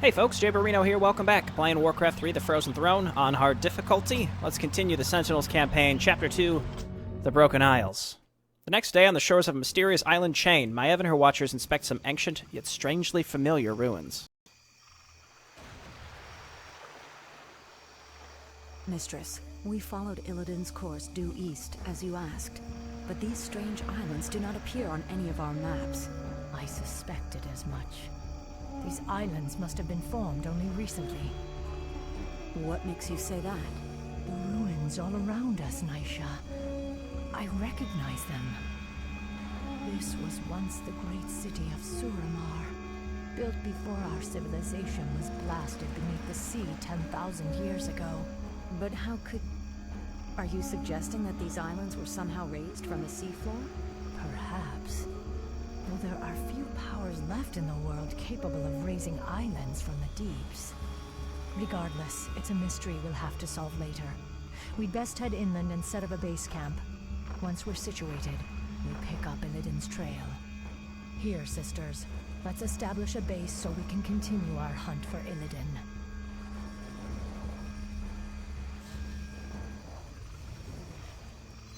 Hey folks, JayborinoPlays here, welcome back. Playing Warcraft 3, The Frozen Throne, on hard difficulty. Let's continue the Sentinels campaign, Chapter 2, The Broken Isles. The next day, on the shores of a mysterious island chain, Maiev and her watchers inspect some ancient, yet strangely familiar ruins. Mistress, we followed Illidan's course due east, as you asked. But these strange islands do not appear on any of our maps. I suspected as much. These islands must have been formed only recently. What makes you say that? The ruins all around us, Naisha. I recognize them. This was once the great city of Suramar, built before our civilization was blasted beneath the sea 10,000 years ago. But how could... Are you suggesting that these islands were somehow raised from the seafloor? Perhaps. Though there are few powers left in the world capable of raising islands from the deeps. Regardless, it's a mystery we'll have to solve later. We'd best head inland and set up a base camp. Once we're situated, we'll pick up Illidan's trail. Here, sisters, let's establish a base so we can continue our hunt for Illidan.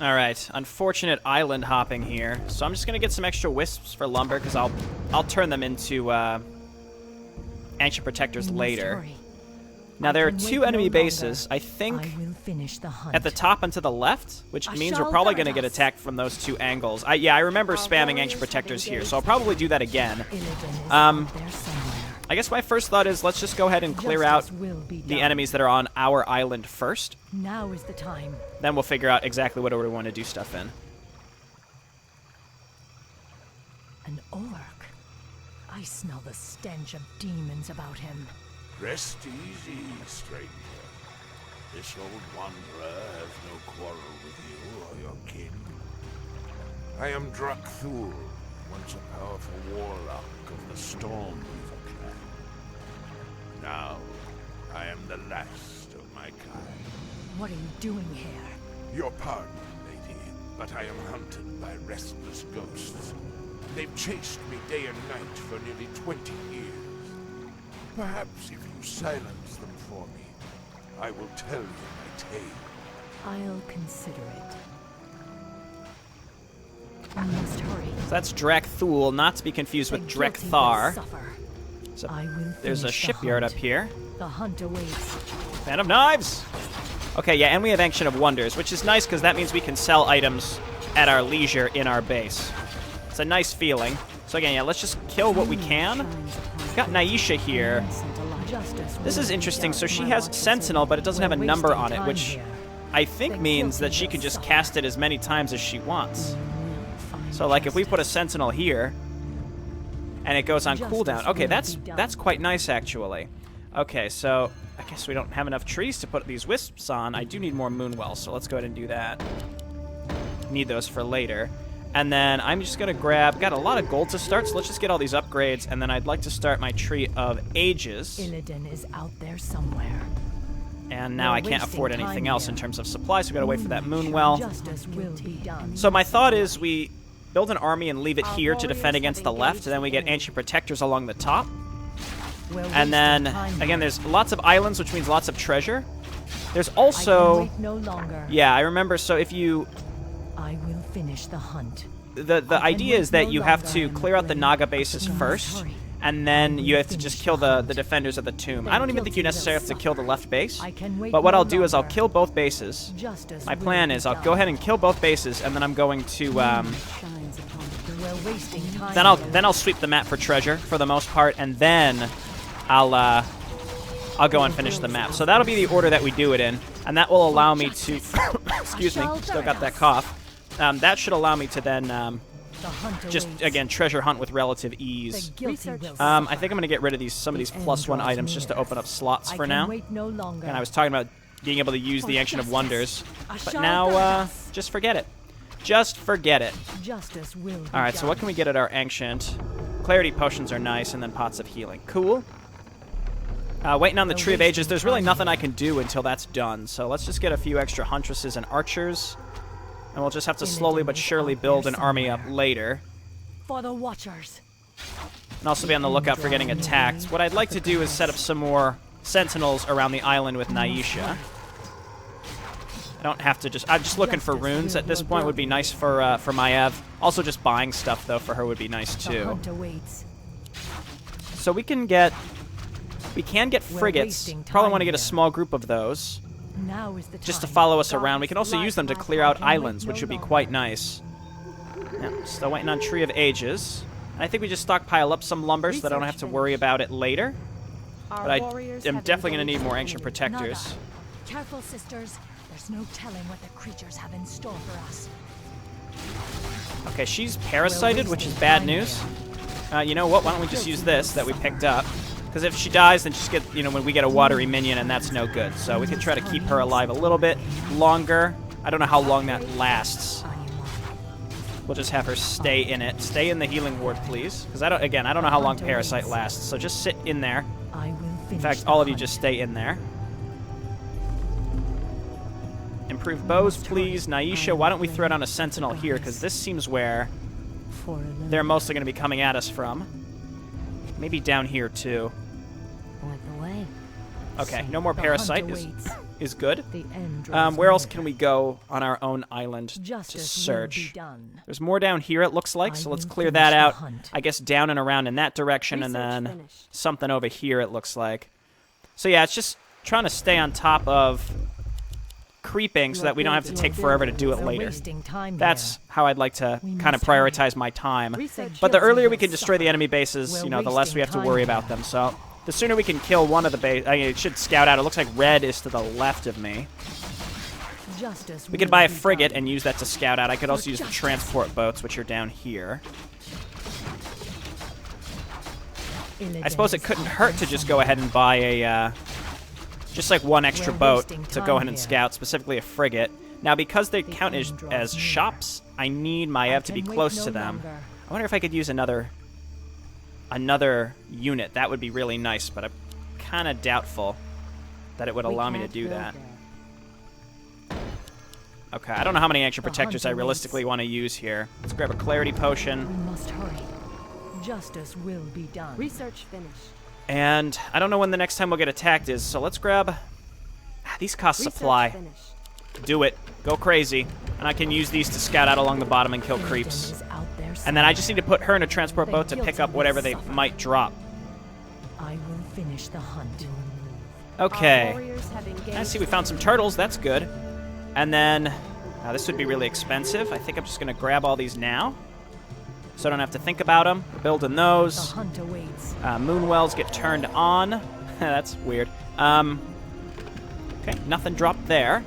Alright, unfortunate island hopping here. So I'm just going to get some extra wisps for lumber, because I'll turn them into ancient protectors later. Now there are two enemy bases, I think, at the top and to the left, which means we're probably going to get attacked from those two angles. Yeah, I remember spamming ancient protectors here, so I'll probably do that again. I guess my first thought is let's just go ahead and clear out the enemies that are on our island first. Now is the time. Then we'll figure out exactly what order we want to do stuff in. An orc. I smell the stench of demons about him. Rest easy, stranger. This old wanderer has no quarrel with you or your kin. I am Drakthul, once a powerful warlock of the Stormweaver clan. Now, I am the last of my kind. What are you doing here? Your pardon, lady, but I am hunted by restless ghosts. They've chased me day and night for nearly 20 years. Perhaps if you silence them for me, I will tell you my tale. I'll consider it. We must hurry. So that's Drakthul, not to be confused with Drekthar. So there's a shipyard up here. The hunt awaits. Fan of Knives! Okay, yeah, and we have Ancient of Wonders, which is nice because that means we can sell items at our leisure in our base. It's a nice feeling. So again, yeah, let's just kill what we can. We've got Naisha here. This is interesting. So she has Sentinel, but it doesn't have a number on it, which I think means that she can just cast it as many times as she wants. So, like, if we put a Sentinel here, and it goes on cooldown. Okay, that's quite nice, actually. Okay, so I guess we don't have enough trees to put these wisps on. I do need more Moonwells, so let's go ahead and do that. Need those for later. And then I'm just going to grab... Got a lot of gold to start, so let's just get all these upgrades. And then I'd like to start my Tree of Ages. Illidan is out there somewhere. And now I can't afford anything else in terms of supplies, so we got to wait for that Moonwell. Justice will be done. So my thought is we build an army and leave it here to defend against the left, and then we get Ancient Protectors along the top. And then, again, there's lots of islands, which means lots of treasure. There's also... Yeah, I remember, so if you... I will finish the hunt. The idea is that you have to clear out the Naga bases first, and then you have to just kill the defenders of the tomb. I don't even think you necessarily have to kill the left base, but what I'll do is I'll kill both bases. My plan is I'll go ahead and kill both bases, and then I'm going to... Then I'll sweep the map for treasure for the most part, and then I'll go and finish the map. So that'll be the order that we do it in, and that will allow me to... Excuse me, still got that cough. That should allow me to then just, again, treasure hunt with relative ease. I think I'm going to get rid of some of these +1 items just to open up slots for now. And I was talking about being able to use the Ancient of Wonders, but now just forget it. Just forget it. Alright, so what can we get at our Ancient? Clarity Potions are nice, and then Pots of Healing. Cool. Waiting on the Tree of Ages. There's really nothing I can do until that's done, so let's just get a few extra Huntresses and Archers. And we'll just have to slowly but surely build an army up later. For the Watchers. And also be on the lookout for getting attacked. What I'd like to do is set up some more sentinels around the island with Naisha. I don't have to just... I'm just looking for runes at this point. Would be nice for Maiev. Also, just buying stuff, though, for her would be nice, too. So we can get... We can get frigates. Probably want to get a small group of those. Just to follow us around. We can also use them to clear out islands, which would be quite nice. Yeah, still waiting on Tree of Ages. And I think we just stockpile up some lumber so that I don't have to worry about it later. But I am definitely going to need more Ancient Protectors. Careful, sisters. There's no telling what the creatures have in store for us. Okay, she's parasited, which is bad news. You know what? Why don't we just use this that we picked up? Because if she dies, then she's get, you know, when we get a watery minion, and that's no good. So we could try to keep her alive a little bit longer. I don't know how long that lasts. We'll just have her stay in it. Stay in the healing ward, please. Because I don't know how long Parasite lasts. So just sit in there. In fact, all of you just stay in there. Improve bows, please. Naisha, why don't we throw down a sentinel here? Because this seems where they're mostly going to be coming at us from. Maybe down here, too. Okay, no more Parasite is good. Where else can we go on our own island to search? There's more down here, it looks like, so let's clear that out. I guess down and around in that direction, and then something over here, it looks like. So yeah, it's just trying to stay on top of creeping so that we don't have to take forever to do it later. That's how I'd like to kind of prioritize my time. But the earlier we can destroy the enemy bases, you know, the less we have to worry about them. So the sooner we can kill one of the base... I mean, it should scout out. It looks like red is to the left of me. We could buy a frigate and use that to scout out. I could also use the transport boats, which are down here. I suppose it couldn't hurt to just go ahead and buy a... just like one extra boat to go ahead and scout, specifically a frigate. Now, because they count as shops, I need Maiev to be close to them. I wonder if I could use another unit. That would be really nice, but I'm kind of doubtful that it would allow me to do that. Okay, I don't know how many Ancient Protectors I realistically want to use here. Let's grab a Clarity Potion. We must hurry. Justice will be done. Research finished. And I don't know when the next time we'll get attacked is, so let's grab... These cost supply. Do it. Go crazy. And I can use these to scout out along the bottom and kill creeps. And then I just need to put her in a transport boat to pick up whatever they might drop. I will finish the hunt. Okay. I see we found some turtles. That's good. And then... this would be really expensive. I think I'm just going to grab all these now, so I don't have to think about them. We're building those. Moonwells get turned on. That's weird. Okay, nothing dropped there.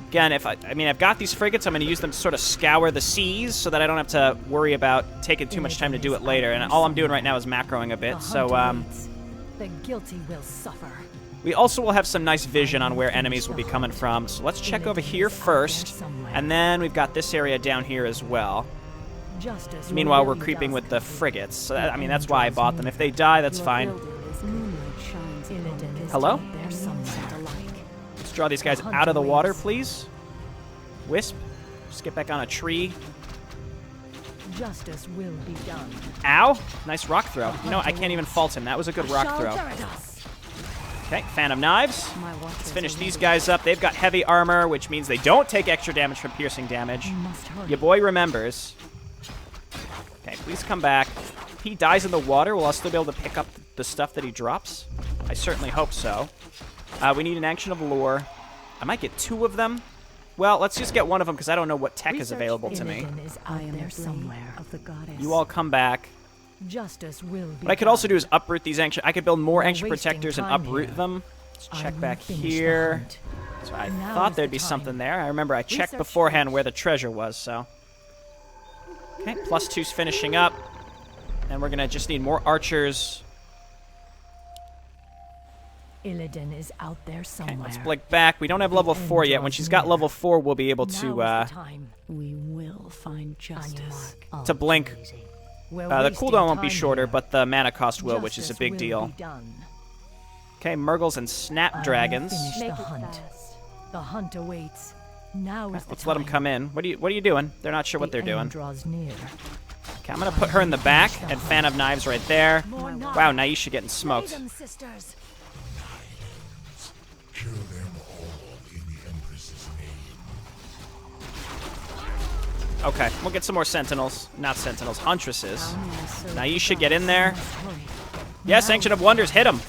Again, I've got these frigates. I'm going to use them to sort of scour the seas so that I don't have to worry about taking too much time to do it later. And all I'm doing right now is macroing a bit. So, the guilty will suffer. We also will have some nice vision on where enemies will be coming from. So let's check over here first, and then we've got this area down here as well. Meanwhile, we're creeping with the frigates. So that's why I bought them. If they die, that's fine. Hello? Let's draw these guys out of the water, please. Wisp, just get back on a tree. Justice will be done. Ow! Nice rock throw. You know, I can't even fault him. That was a good rock throw. Okay, Phantom Knives. Let's finish these guys up. They've got heavy armor, which means they don't take extra damage from piercing damage. Your boy remembers. Okay, please come back. If he dies in the water, will I still be able to pick up the stuff that he drops? I certainly hope so. We need an Action of Lore. I might get 2 of them. Well, let's just get one of them because I don't know what tech is available to me. You all come back. Justice will be what I could also do is uproot these ancient... I could build more Ancient Protectors and uproot them. Let's check back here. So I thought there'd be something there. I remember I checked beforehand where the treasure was, so... Okay, +2's finishing up. And we're going to just need more archers. Illidan is out there somewhere. Okay, let's blink back. We don't have level 4 yet. When she's got level 4, we'll be able to... we will find justice. To blink. The cooldown won't be shorter, but the mana cost will, which is a big deal. Okay, Murgles and Snapdragons. The hunt awaits. Now is let's let them come in. What are you doing? They're not sure what they're doing. Draws near. Okay, I'm going to put her in the back, and Fan of Knives right there. Wow, Naisha getting smoked. Sisters. Kill them all in the Empress's name. Okay, we'll get some more Sentinels. Not Sentinels, Huntresses. Naisha, get in there. Yes, Ancient of Wonders, hit him.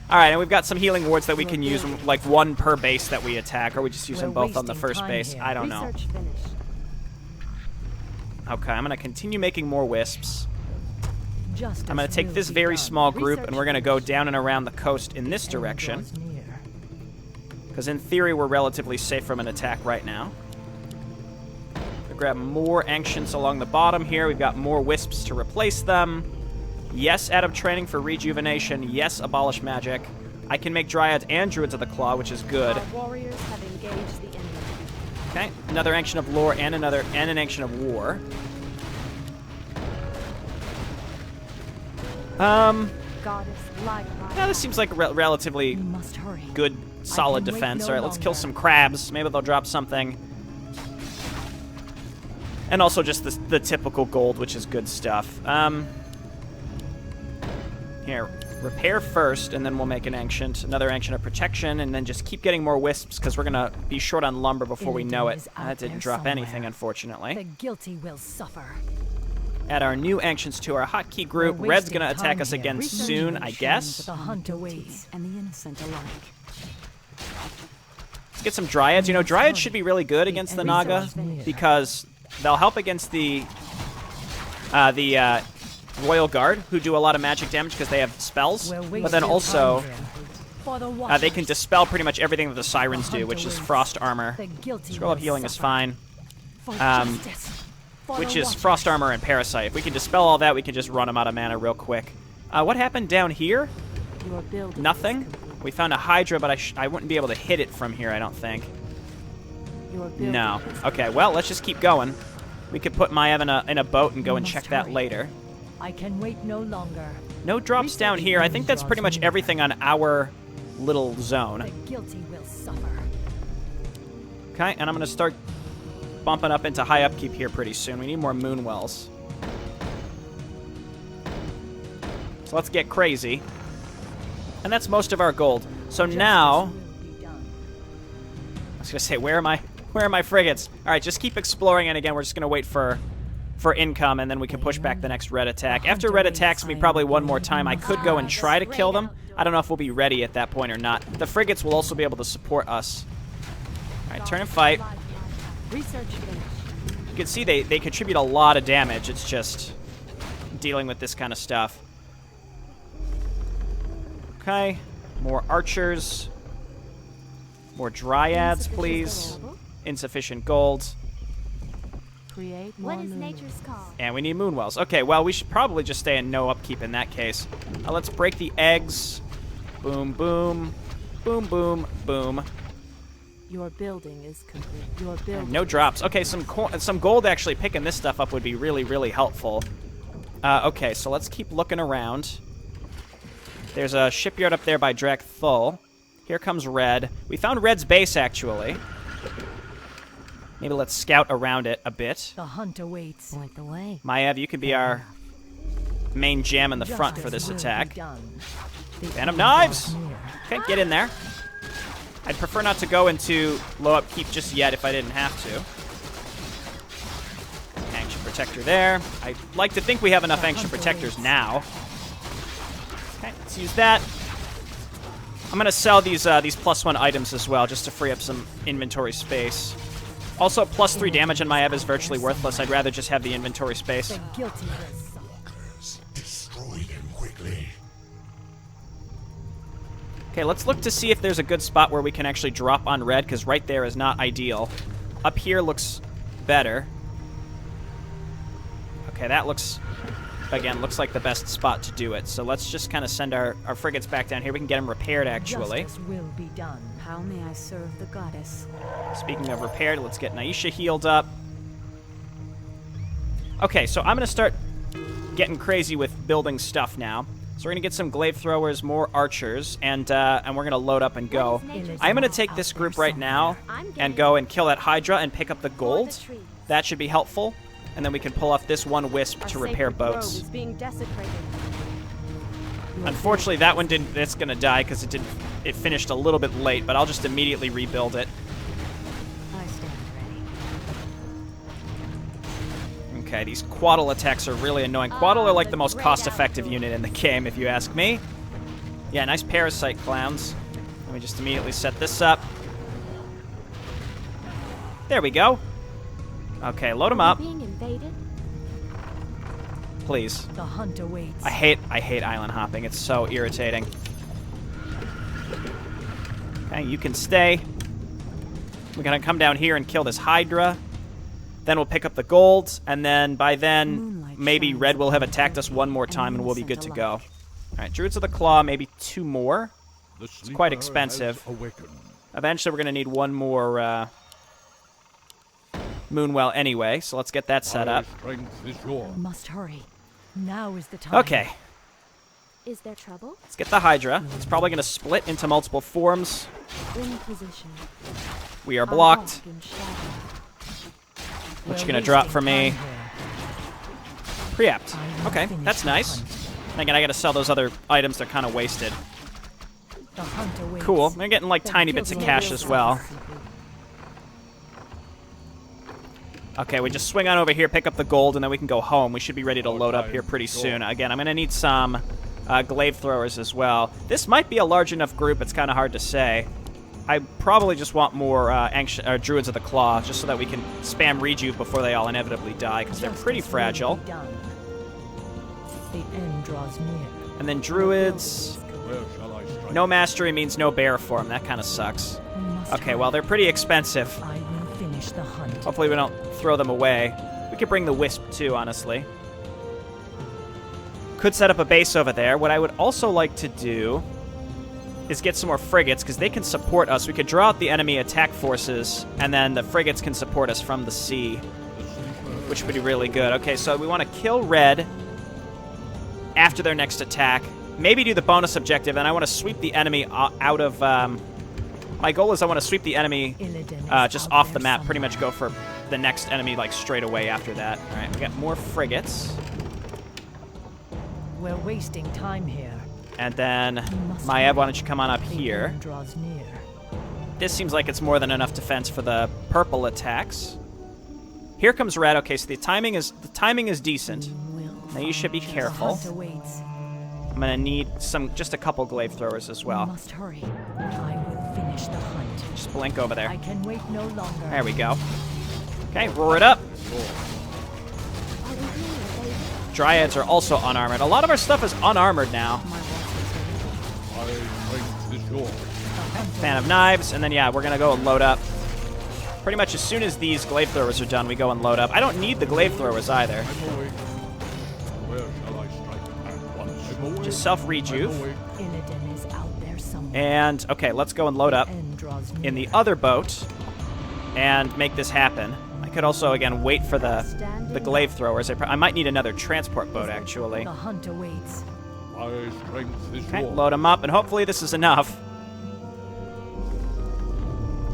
Alright, and we've got some healing wards that we can use, like one per base that we attack, or we just use them both on the first base. I don't know. Okay, I'm going to continue making more wisps. I'm going to take this very small group, and we're going to go down and around the coast in this direction. Because in theory, we're relatively safe from an attack right now. We'll grab more Ancients along the bottom here. We've got more wisps to replace them. Yes, add up training for rejuvenation. Yes, abolish magic. I can make Dryads and Druids of the Claw, which is good. Our warriors have engaged the enemy. Okay, another Ancient of Lore and an Ancient of War. Goddess, light, Yeah, this seems like a relatively Must hurry. good, solid can wait defense. no All right, let's kill longer. some crabs. Maybe they'll drop something. And also just the typical gold, which is good stuff. Here, repair first, and then we'll make an Ancient. Another Ancient of Protection, and then just keep getting more wisps, because we're going to be short on lumber before we know it. Illidan is out That didn't there drop somewhere. anything, unfortunately. The guilty will suffer. Add our new Ancients to our hotkey group. We're Red's wasting going to attack time us here. again Research soon, will I show guess. The hunt awaits. And the innocent alike. Let's get some Dryads. You know, Dryads should be really good against the Naga, because they'll help against the Royal Guard, who do a lot of magic damage because they have spells. But then also, they can dispel pretty much everything that the Sirens do, which is Frost Armor. Scroll of Healing is fine. Which is Frost Armor and Parasite. If we can dispel all that, we can just run them out of mana real quick. What happened down here? Your building. Nothing. We found a Hydra, but I wouldn't be able to hit it from here, I don't think. Your building. No. Okay, well, let's just keep going. We could put Maiev in a boat and go and check that later. I can wait no longer. No drops down here. I think that's pretty much everything on our little The zone. guilty will suffer. Okay, and I'm going to start bumping up into high upkeep here pretty soon. We need more Moonwells. So let's get crazy. And that's most of our gold. So now, Justice will be done. I was going to say, where are my frigates? All right, just keep exploring, and again, we're just going to wait for income, and then we can push back the next red attack. After red attacks me probably one more time, I could go and try to kill them. I don't know if we'll be ready at that point or not. The frigates will also be able to support us. All right, turn and fight. Research finished. You can see they contribute a lot of damage. It's just dealing with this kind of stuff. Okay, more archers. More Dryads, please. Insufficient gold. Create more What is moon. nature's call? And we need Moonwells. Okay, well, we should probably just stay in no upkeep in that case. Let's break the eggs. Boom, boom. Boom, boom, boom. Your building is complete. Your building. No drops. Okay, some gold actually picking this stuff up would be really, really helpful. Okay, so let's keep looking around. There's a shipyard up there by Drakthul. Here comes Red. We found Red's base, actually. Maybe let's scout around it a bit. The hunt awaits. Point the way. Maiev, you can be our main jam in the front for this Justice will attack. be done. Fan of Knives! Okay, get in there. I'd prefer not to go into low upkeep just yet if I didn't have to. Ancient Protector there. I'd like to think we have enough Ancient Protectors now. Okay, let's use that. I'm going to sell these +1 items as well, just to free up some inventory space. Also, +3 damage on Maiev is virtually worthless. I'd rather just have the inventory space. The guilty will suffer. Destroy them quickly. Okay, let's look to see if there's a good spot where we can actually drop on red, because right there is not ideal. Up here looks better. Okay, that looks like the best spot to do it. So let's just kind of send our frigates back down here. We can get them repaired, actually. Justice will be done. How may I serve the goddess? Speaking of repaired, let's get Naisha healed up. Okay, so I'm going to start getting crazy with building stuff now. So we're going to get some glaive throwers, more archers, and we're going to load up and go. I'm going to take this group right now and go and kill that Hydra and pick up the gold. That should be helpful. and then we can pull off this one wisp Our to repair sacred grove boats. is being desecrated. Unfortunately, that one didn't. It's gonna die because it finished a little bit late. But I'll just immediately rebuild it. I stand ready. Okay, these Quaddle attacks are really annoying. Quaddle are like the most cost-effective unit in the game, if you ask me. Yeah, nice parasite clowns. Let me just immediately set this up. There we go. Okay, load them up, Being invaded? please. The hunt awaits. I hate island hopping. It's so irritating. Okay, you can stay. We're gonna come down here and kill this Hydra. Then we'll pick up the gold, and then by then, Moonlight maybe shines Red will have through attacked us one more time, and we'll be sent good to alight. go. All right, Druids of the Claw, maybe 2 more. It's quite expensive. Eventually, we're gonna need one more Moonwell anyway, so let's get that set up. Must hurry. Now is the time. Okay, Is there trouble? let's get the Hydra. It's probably gonna split into multiple forms. In position. We are I blocked. walk in shadow. What you We're gonna drop wasting for me? time here. Preempt. I will Okay, finish that's the nice. hunt. Again, I gotta sell those other items. They're kind of wasted. The hunt awaits. Cool. They're getting like tiny bits of cash as well. Okay, we just swing on over here, pick up the gold, and then we can go home. We should be ready to load up here pretty soon. Again, I'm going to need some glaive throwers as well. This might be a large enough group. It's kind of hard to say. I probably just want more Druids of the Claw, just so that we can spam rejuve before they all inevitably die, because they're pretty Justice will fragile. be done. The end draws near. And then Druids... No mastery means no bear form. That kind of sucks. We must Okay, hurry. well, they're pretty expensive. I will finish the hunt. Hopefully we don't throw them away. We could bring the Wisp, too, honestly. Could set up a base over there. What I would also like to do is get some more frigates, because they can support us. We could draw out the enemy attack forces, and then the frigates can support us from the sea, which would be really good. Okay, so we want to kill Red after their next attack. Maybe do the bonus objective, and I want to sweep the enemy out of... my goal is I want to sweep the enemy Illidan is just out off there the map, pretty much somewhere. go for the next enemy like straight away after that. All right, we got more frigates. We're wasting time here. And then, must Maiev, hurry. why don't you come on up The here? end draws near. This seems like it's more than enough defense for the purple attacks. Here comes Red. Okay, so the timing is decent. Now you should be The careful. hunt awaits. I'm gonna need just a couple glaive throwers as We well. must hurry. I will finish the hunt. Just blink over there. I can wait no longer. There we go. Okay, roar it up. Are we being invaded? Dryads are also unarmored. A lot of our stuff is unarmored now. Fan of knives, and then yeah, we're gonna go and load up. Pretty much as soon as these glaive throwers are done, we go and load up. I don't need the glaive throwers either. Just self-rejuve. Illidan is out there somewhere. And, okay, let's go and load up End draws near. in the other boat and make this happen. I could also, again, wait for the glaive throwers. I might need another transport boat, actually. The hunt awaits. Okay, load them up, and hopefully this is enough.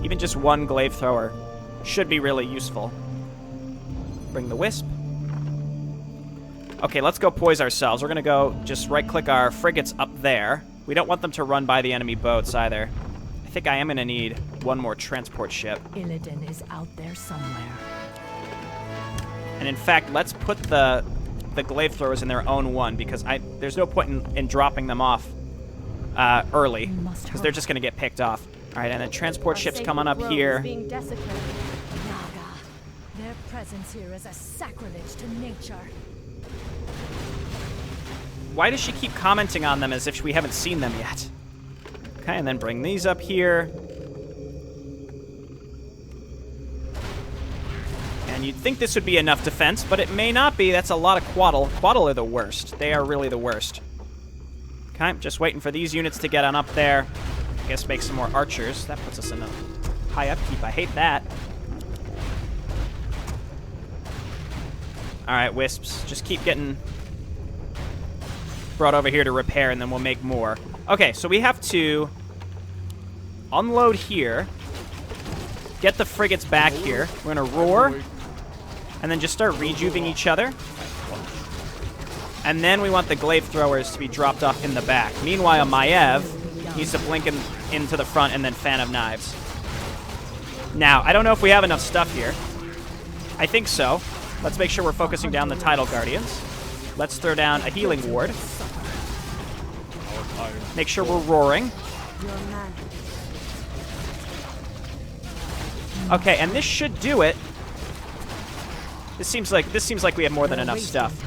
Even just one glaive thrower should be really useful. Bring the Wisp. Okay, let's go poise ourselves. We're going to go just right-click our frigates up there. We don't want them to run by the enemy boats either. I think I am going to need one more transport ship. Illidan is out there somewhere. And in fact, let's put the glaive throwers in their own one, because there's no point in dropping them off early, We must because they're hurry. just going to get picked off. All right, and then transport Our ships sacred coming up grove here. is being desecrated. Naga. Their presence here is a sacrilege to nature. Why does she keep commenting on them as if we haven't seen them yet? Okay, and then bring these up here. And you'd think this would be enough defense, but it may not be. That's a lot of Quaddle. Quaddle are the worst. They are really the worst. Okay, just waiting for these units to get on up there. I guess make some more archers. That puts us in a high upkeep. I hate that. Alright, Wisps. Just keep getting brought over here to repair, and then we'll make more. Okay, so we have to unload here. Get the frigates back here. We're going to roar. And then just start rejuvening each other. And then we want the glaive throwers to be dropped off in the back. Meanwhile, Maiev needs to blink into the front and then Fan of Knives. Now, I don't know if we have enough stuff here. I think so. Let's make sure we're focusing down the Tidal Guardians. Let's throw down a healing ward. Make sure we're roaring. Okay, and this should do it. This seems like we have more than enough stuff.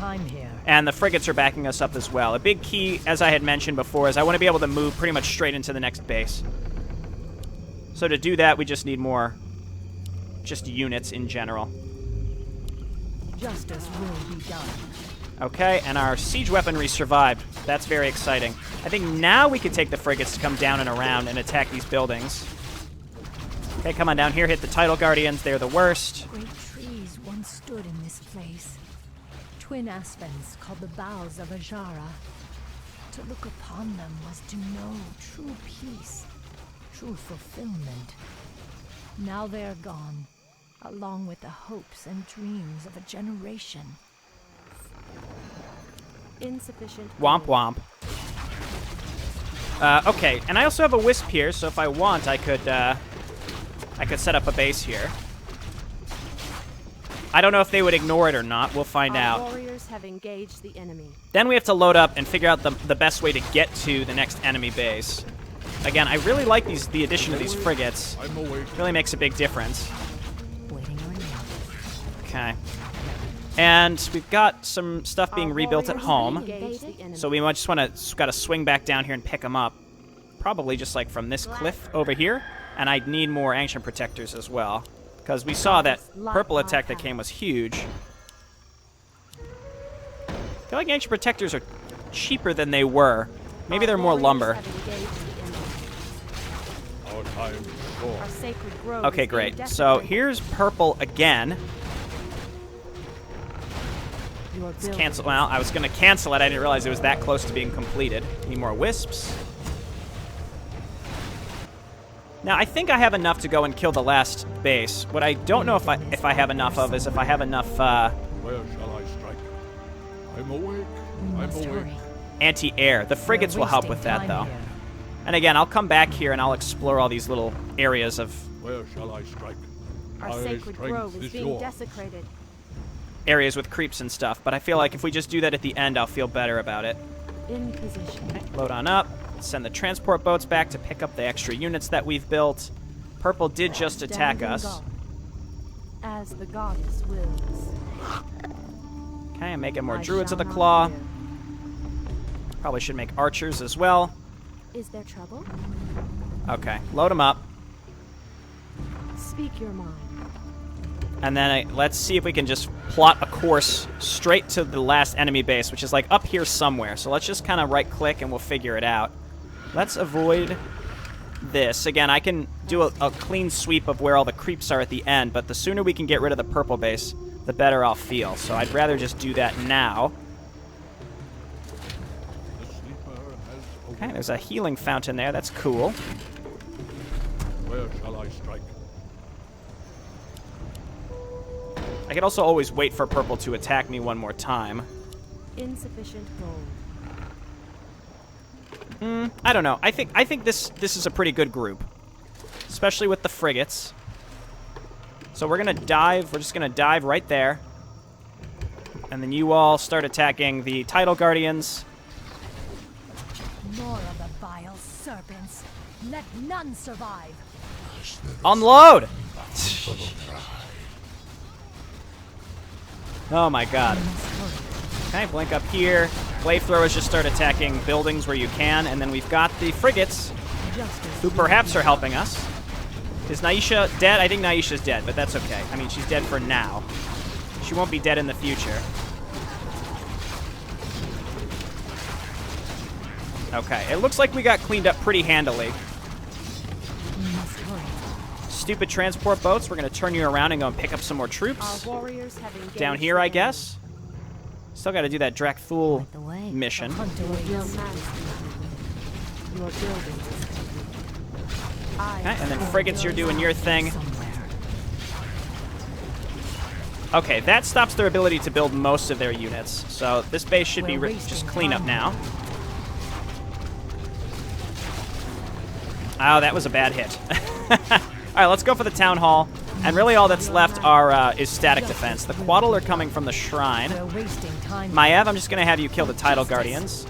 And the frigates are backing us up as well. A big key, as I had mentioned before, is I want to be able to move pretty much straight into the next base. So to do that, we just need more just units in general. Justice will be done. Okay, and our siege weaponry survived. That's very exciting. I think now we can take the frigates to come down and around and attack these buildings. Okay, come on down here, hit the Tidal Guardians. They're the worst. Great trees once stood in this place. Twin aspens called the boughs of Ajara. To look upon them was to know true peace, true fulfillment. Now they're gone, along with the hopes and dreams of a generation. Insufficient. Womp womp. Okay, and I also have a wisp here, so if I want, I could set up a base here. I don't know if they would ignore it or not. We'll find Our out. warriors have engaged the enemy. Then we have to load up and figure out the best way to get to the next enemy base. Again, I really like the addition of these frigates. Really makes a big difference. Okay. And we've got some stuff being rebuilt at home. So we might just gotta swing back down here and pick them up. Probably just like from this cliff over here. And I'd need more ancient protectors as well. Because we saw that purple attack that came was huge. I feel like ancient protectors are cheaper than they were. Maybe they're more lumber. Our sacred grove Okay, great. So here's purple again. Let's cancel. Well, I was going to cancel it. I didn't realize it was that close to being completed. Need more wisps. Now, I think I have enough to go and kill the last base. What I don't know if I have enough of is if I have enough Where shall I strike? I'm awake. I'm awake. anti-air. The frigates will help with that, though. And again, I'll come back here and I'll explore all these little areas of... Where shall I strike? Our sacred grove is being desecrated. Areas with creeps and stuff. But I feel like if we just do that at the end, I'll feel better about it. In position. Okay, load on up. Send the transport boats back to pick up the extra units that we've built. Purple did just attack us. As the goddess wills. Okay, I'm making more Druids of the Claw. Probably should make archers as well. Is there trouble? Okay, load them up. Speak your mind. And then let's see if we can just plot a course straight to the last enemy base, which is like up here somewhere. So let's just kind of right-click and we'll figure it out. Let's avoid this. Again, I can do a clean sweep of where all the creeps are at the end, but the sooner we can get rid of the purple base, the better I'll feel. So I'd rather just do that now. Okay, there's a healing fountain there. That's cool. Where shall I strike? I could also always wait for purple to attack me one more time. Insufficient gold. I don't know. I think this is a pretty good group, especially with the frigates. So we're gonna dive. We're just gonna dive right there, and then you all start attacking the Tidal Guardians. More of the vile serpents. Let none survive. Unload! Oh my god. Okay, blink up here. Flamethrowers just start attacking buildings where you can, and then we've got the frigates, who perhaps are helping us. Is Naisha dead? I think Naisha's dead, but that's okay. I mean, she's dead for now. She won't be dead in the future. Okay, it looks like we got cleaned up pretty handily. Stupid transport boats, we're going to turn you around and go and pick up some more troops. Our warriors have engaged Down here, I guess. Still got to do that Drakthul mission. Your building. Okay, and then frigates, you're doing your thing. Okay, that stops their ability to build most of their units. So this base should be just clean up now. Oh, that was a bad hit. All right, let's go for the town hall. And really all that's left is static defense. The Quaddle are coming from the shrine. Maiev, I'm just going to have you kill the Tidal Guardians.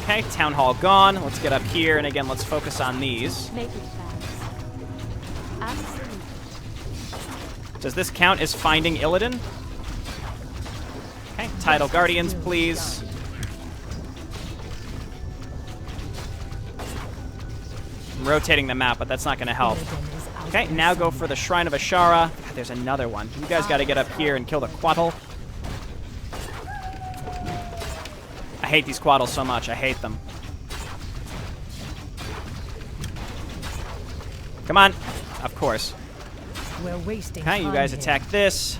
Okay, town hall gone. Let's get up here, and again, let's focus on these. Make it fast. Absolutely. Does this count as finding Illidan? Okay, Tidal Guardians, please. I'm rotating the map, but that's not going to help. Okay, now go for the Shrine of Ashara. God, there's another one. You guys got to get up here and kill the Quaddle. I hate these Quaddles so much. I hate them. Come on. Of course. We're wasting Okay, you time guys here. attack this.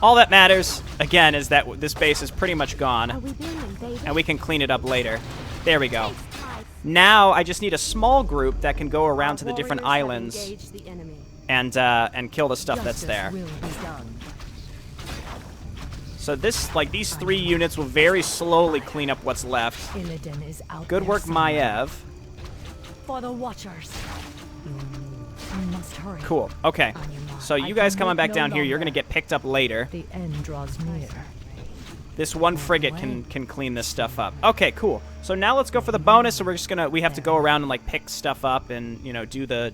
All that matters, again, is that this base is pretty much Are gone, we being invaded? and we can clean it up later. There we go. Now I just need a small group that can go around to the different islands Engage the enemy. and kill the stuff that's Justice there. will be done. So these 3 units will very slowly clean up what's left. Illidan is out Good there work, somewhere. Maiev. For the Watchers. We must hurry. Cool. Okay. So you guys coming back down here, you're going to get picked up later. The end draws near. This one frigate can clean this stuff up. Okay, cool. So now let's go for the bonus, and we're just we have to go around and like pick stuff up and, you know, do the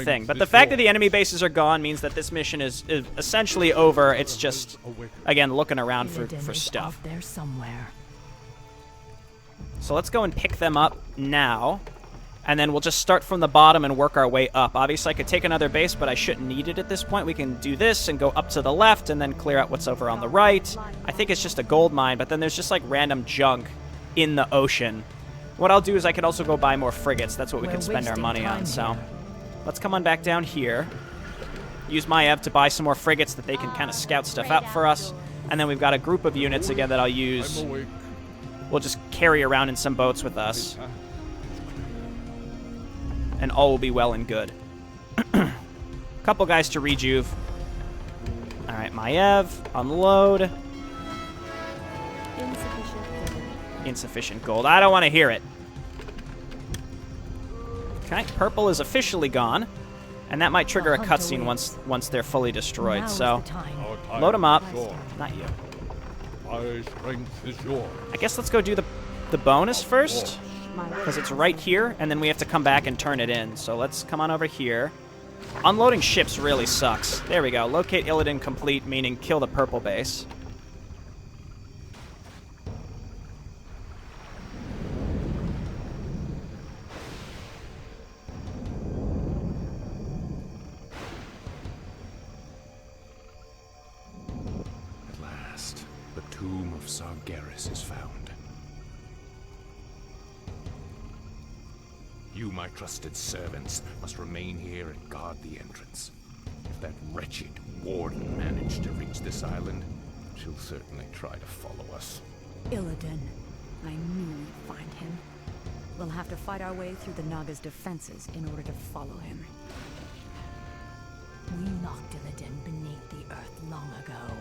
thing. But the fact that the enemy bases are gone means that this mission is essentially over. It's just, again, looking around for Illidan is stuff. out there somewhere. So let's go and pick them up now. And then we'll just start from the bottom and work our way up. Obviously, I could take another base, but I shouldn't need it at this point. We can do this and go up to the left and then clear out what's over on the right. I think it's just a gold mine, but then there's just like random junk in the ocean. What I'll do is I could also go buy more frigates. That's what we We're can spend our wasting money on. time So here. let's come on back down here. Use Maiev to buy some more frigates that they can kind of scout stuff out for us. And then we've got a group of units again that I'll use. We'll just carry around in some boats with us. And all will be well and good. Couple guys to rejuve. All right, Maiev, unload. Insufficient gold. Insufficient gold. I don't want to hear it. Okay, purple is officially gone. And that might trigger a The hunt cutscene awaits. once they're fully destroyed. Now is So the time. load them up. Sure. Not you. My strength is yours. I guess let's go do the bonus first. My Because it's right here, and then we have to come back and turn it in. So let's come on over here. Unloading ships really sucks. There we go. Locate Illidan complete, meaning kill the purple base. At last, the tomb of Sargeras is found. You, my trusted servants, must remain here and guard the entrance. If that wretched warden managed to reach this island, she'll certainly try to follow us. Illidan. I knew we'd find him. We'll have to fight our way through the Naga's defenses in order to follow him. We knocked Illidan beneath the earth long ago.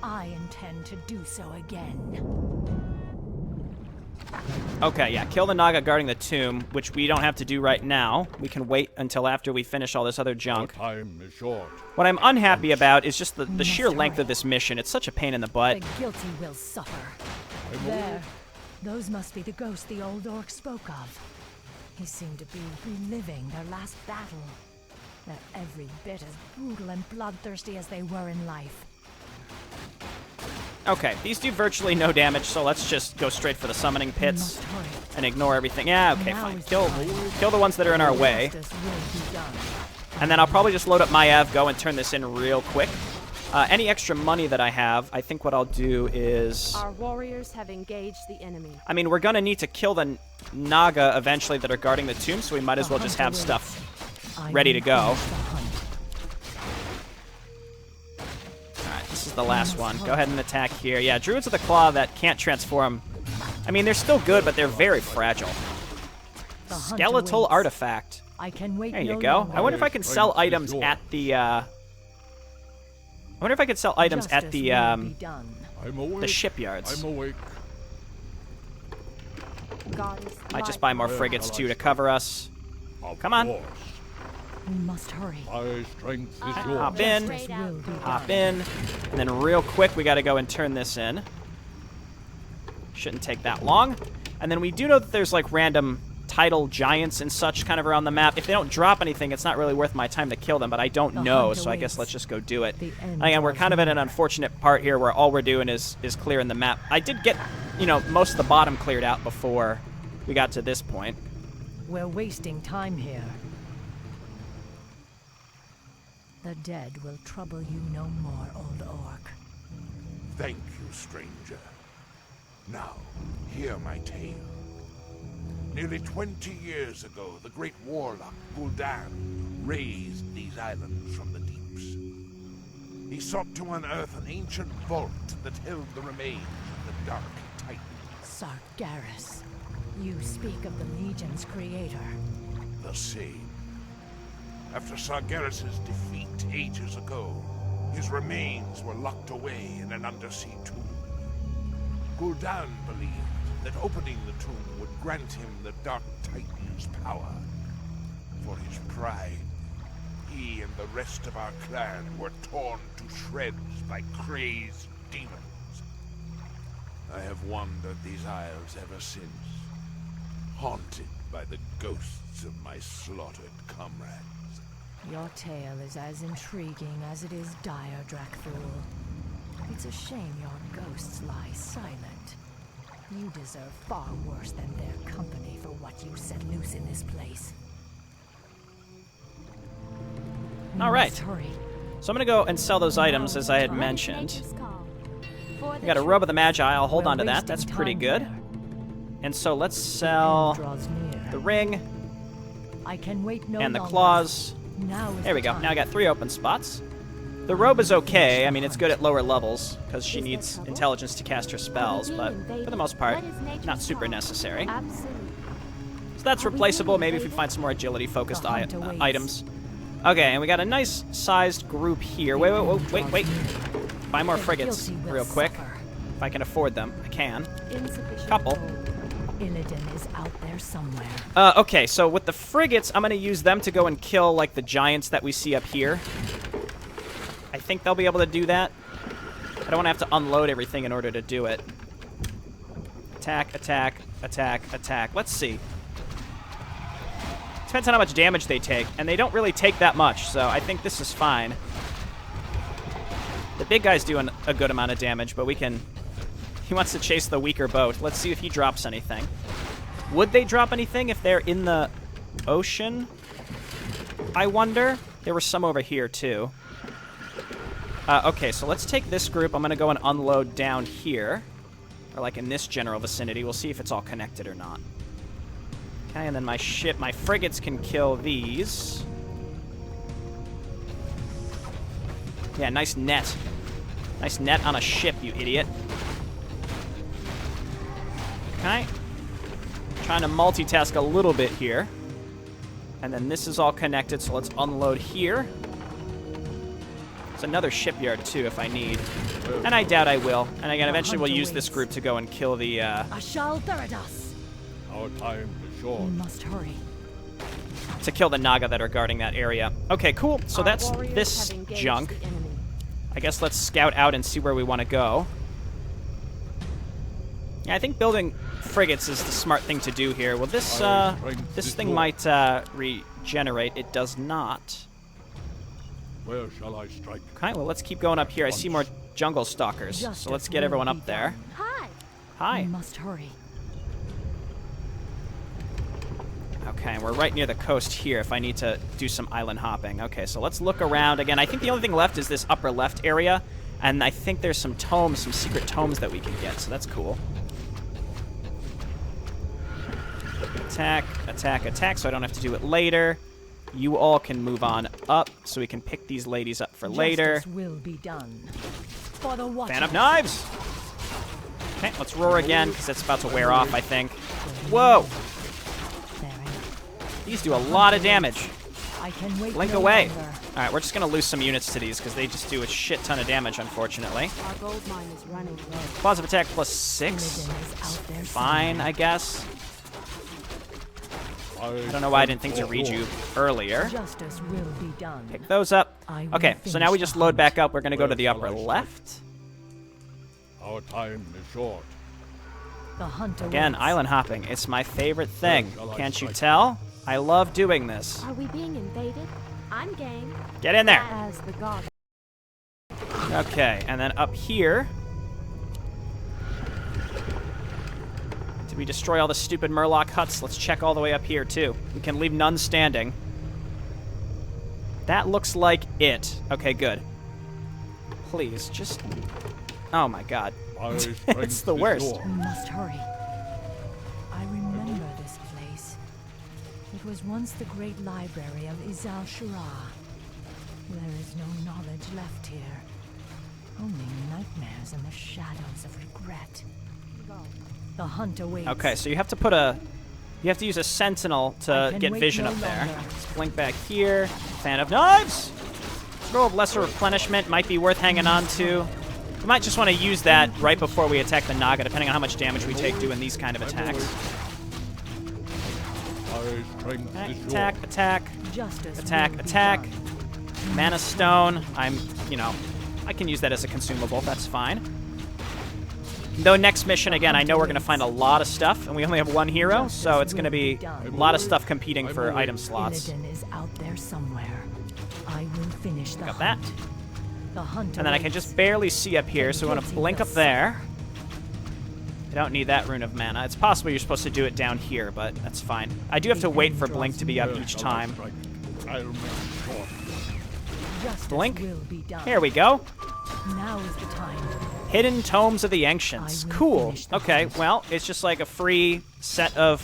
I intend to do so again. Okay, yeah, kill the Naga guarding the tomb, which we don't have to do right now. We can wait until after we finish all this other junk. Time is short. What I'm unhappy about is just the sheer length of this mission. It's such a pain in the butt. The guilty will suffer. There. Those must be the ghosts the old orc spoke of. He seemed to be reliving their last battle. They're every bit as brutal and bloodthirsty as they were in life. Okay, these do virtually no damage, so let's just go straight for the summoning pits Must hurry. and ignore everything. Yeah, okay, Now fine. is the Kill time. the ones that are in our way. Justice will be done. And then I'll probably just load up Maiev, go and turn this in real quick. Any extra money that I have, I think what I'll do is... Our warriors have engaged the enemy. I mean, we're going to need to kill the Naga eventually that are guarding the tomb, so we might as well The just hunt have awaits. stuff I ready to will go. finish the hunt. Alright, this is the last one. Go ahead and attack here. Yeah, Druids of the Claw that can't transform I mean, they're still good, but they're very fragile. The hunt Skeletal awaits. artifact. I can wait There you no go. longer. I wonder if I can sell items at the, I wonder if I could sell items at Justice the, will be done. I'm awake. the shipyards. I'm awake. God is Might just light. buy more frigates, too, to cover us. Of Come on. course. We must hurry. My strength is Hop yours. in. Justice will be Hop done. in. And then real quick, we got to go and turn this in. Shouldn't take that long. And then we do know that there's, like, random tidal giants and such kind of around the map. If they don't drop anything, it's not really worth my time to kill them, but I don't The know, hunt so I guess awaits. let's just go do it. The end Again, we're draws kind of at an near. unfortunate part here where all we're doing is clearing the map. I did get, you know, most of the bottom cleared out before we got to this point. We're wasting time here. The dead will trouble you no more, old orc. Thank you, stranger. Now, hear my tale. Nearly 20 years ago, the great warlock Gul'dan raised these islands from the deeps. He sought to unearth an ancient vault that held the remains of the Dark Titan. Sargeras. You speak of the Legion's creator. The same. After Sargeras' defeat ages ago, his remains were locked away in an undersea tomb. Gul'dan believed that opening the tomb would grant him the Dark Titan's power. For his pride, he and the rest of our clan were torn to shreds by crazed demons. I have wandered these isles ever since, haunted by the ghosts of my slaughtered comrades. Your tale is as intriguing as it is dire, Drakthul. It's a shame your ghosts lie silent. You deserve far worse than their company for what you set loose in this place. We All right. must hurry. So I'm going to go and sell those items, as I had mentioned. We got a Robe of the Magi. I'll hold on to that. That's pretty good. And so let's sell Draws near. the ring I can wait no and the longer. claws. Now is There we the go. time. Now I got 3 open spots. The robe is okay. I mean, it's good at lower levels because she needs intelligence to cast her spells, but for the most part, not super necessary. Absolutely. So that's replaceable. Maybe if we find some more agility-focused The hunt awaits. items. Okay, and we got a nice-sized group here. Wait. Buy more The frigates guilty will real quick. suffer. If I can afford them, I can. Insufficient Couple. gold. Illidan is out there somewhere. Okay, so with the frigates, I'm going to use them to go and kill, like, the giants that we see up here. I think they'll be able to do that. I don't want to have to unload everything in order to do it. Attack, attack, attack, attack. Let's see. Depends on how much damage they take, and they don't really take that much, so I think this is fine. The big guy's doing a good amount of damage, but we can... He wants to chase the weaker boat. Let's see if he drops anything. Would they drop anything if they're in the ocean? I wonder. There were some over here, too. Okay, so let's take this group. I'm going to go and unload down here. Or, like, in this general vicinity. We'll see if it's all connected or not. Okay, and then my frigates can kill these. Yeah, nice net. Nice net on a ship, you idiot. Okay. Trying to multitask a little bit here. And then this is all connected, so let's unload here. It's another shipyard, too, if I need. And I doubt I will. And again, eventually we'll use this group to go and kill the, Ashal Theradas. Our time is short. We must hurry. to kill the Naga that are guarding that area. Okay, cool. So Our that's warriors this have engaged junk. the enemy. I guess let's scout out and see where we want to go. Yeah, I think building frigates is the smart thing to do here. Well, this thing might regenerate. It does not. Where shall I strike? Okay, well, let's keep going up here. I see more jungle stalkers, so let's get everyone up there. Hi. Hi. We must hurry. Okay, we're right near the coast here if I need to do some island hopping. Okay, so let's look around. Again, I think the only thing left is this upper left area, and I think there's some tomes, some secret tomes that we can get, so that's cool. Attack, attack, attack, so I don't have to do it later. You all can move on up, so we can pick these ladies up for later. Justice will be done. For the Watchers. Fan of knives! Okay, Okay, let's roar again, because it's about to wear off, I think. Whoa! These do a lot of damage. Blink away. Alright, we're just going to lose some units to these, because they just do a shit ton of damage, unfortunately. Our gold mine is running low. Positive attack plus 6. Fine, I guess. I don't know why I didn't think to read you earlier. Justice will be done. Pick those up. Okay, so now we just load back up. We're going to go to the upper left. Our time is short. The hunt Again, awaits. island hopping. It's my favorite thing. Can't you tell? I love doing this. Are we being invaded? I'm game. Get in there. As the god. Okay, and then up here. Did we destroy all the stupid Murloc huts? Let's check all the way up here, too. We can leave none standing. That looks like it. Okay, good. Please, just... Oh my god. It's the worst. We must hurry. I remember this place. It was once the great library of Izal Shura. There is no knowledge left here. Only nightmares and the shadows of regret. The hunt awaits. Okay, so you have to put a... You have to use a sentinel to get vision no up there. longer. Let's blink back here. Fan of knives! Scroll of lesser replenishment might be worth hanging on to. We might just want to use that right before we attack the Naga, depending on how much damage we take doing these kind of attacks. Attack, attack, Justice attack, will be attack. done. Mana stone. I can use that as a consumable. That's fine. Though next mission, again, I know we're going to find a lot of stuff, and we only have one hero, so it's going to be a lot of stuff competing for item slots. Illidan is out there somewhere. I will finish the Got that. hunt. The hunt And then I can just barely see up here, so we want to blink up there. I don't need that rune of mana. It's possible you're supposed to do it down here, but that's fine. I do have to wait for blink to be up each time. Justice Blink. will be done. Here we go. Now is the time. Hidden Tomes of the Ancients. I will Cool. finish the Okay, hunt. well, it's just like a free set of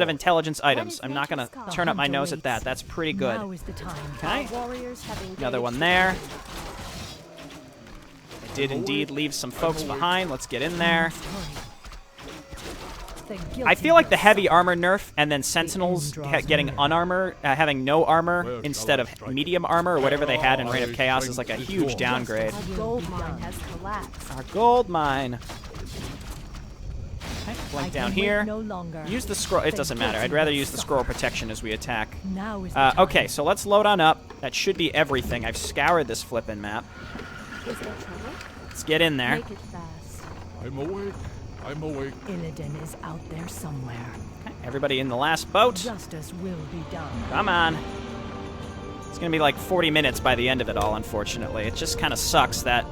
intelligence items. is I'm not gonna nature's call? turn up my hunt nose at awaits. that. That's pretty Now good. is the time. Okay. Warriors have engaged. Another one there. I did indeed leave some folks behind. Let's get in there. I feel like the heavy armor nerf and then Sentinels getting having no armor instead of medium armor or whatever they had in Reign of Chaos is like a huge downgrade. Our gold mine has collapsed. Our gold mine. Okay, blink down here. No longer. Use the scroll. It doesn't matter. I'd rather use the scroll protection as we attack. Now is the time. Okay, so let's load on up. That should be everything. I've scoured this flippin' map. Is there trouble? Let's get in there. Make it fast. I'm awake. I'm awake. Illidan is out there somewhere. Okay, everybody in the last boat. Justice will be done. Come on. It's gonna be like 40 minutes by the end of it all, unfortunately. It just kind of sucks that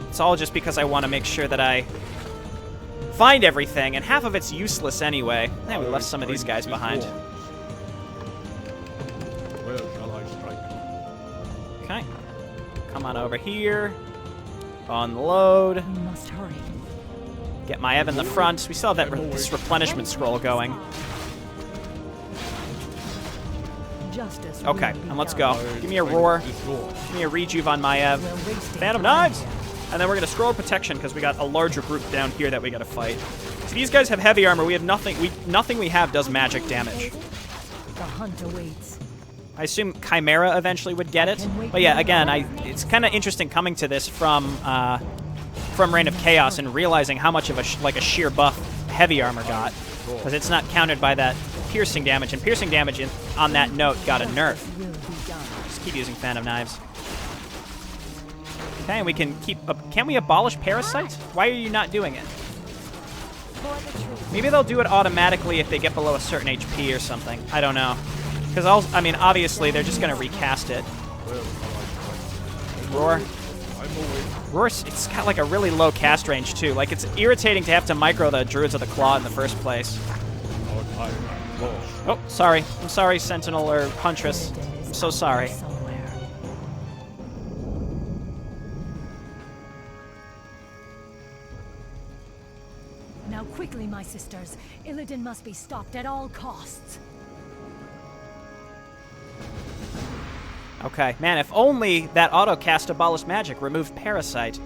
it's all just because I want to make sure that I find everything, and half of it's useless anyway. We left some of these guys behind. Where shall I strike? Okay. Come on over here. Unload. We must hurry. Get my Ev in the front. We still have this replenishment scroll going. Justice Okay, will be and let's done. go. Give me a roar. Give me a rejuve on my Ev. We're wasting Phantom time knives! here. And then we're going to scroll protection because we got a larger group down here that we got to fight. So these guys have heavy armor. We have nothing. Nothing we have does magic damage. The hunt awaits. I assume Chimera eventually would get it. But yeah, again, it's kind of interesting coming to this from Reign of Chaos and realizing how much of a sheer buff heavy armor got, because it's not countered by that piercing damage, and piercing damage on that note got a nerf. Will be done. Just keep using Phantom Knives. Okay, and we can keep. Can we abolish Parasite? Why are you not doing it? For the truth. Maybe they'll do it automatically if they get below a certain HP or something. I don't know. Because obviously they're just gonna recast it. Roar. Roar. It's got like a really low cast range too. Like it's irritating to have to micro the Druids of the Claw in the first place. Oh, sorry. I'm sorry, Sentinel or Huntress. Illidan is I'm so out sorry. there somewhere. Now quickly, my sisters. Illidan must be stopped at all costs. Okay, man, if only that auto-cast abolished magic removed Parasite.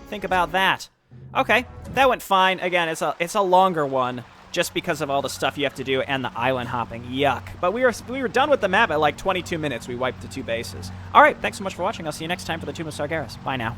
Think about that. Okay, that went fine. Again, it's a longer one just because of all the stuff you have to do and the island hopping. Yuck. But we were done with the map at like 22 minutes. We wiped the 2 bases. All right, thanks so much for watching. I'll see you next time for the Tomb of Sargeras. Bye now.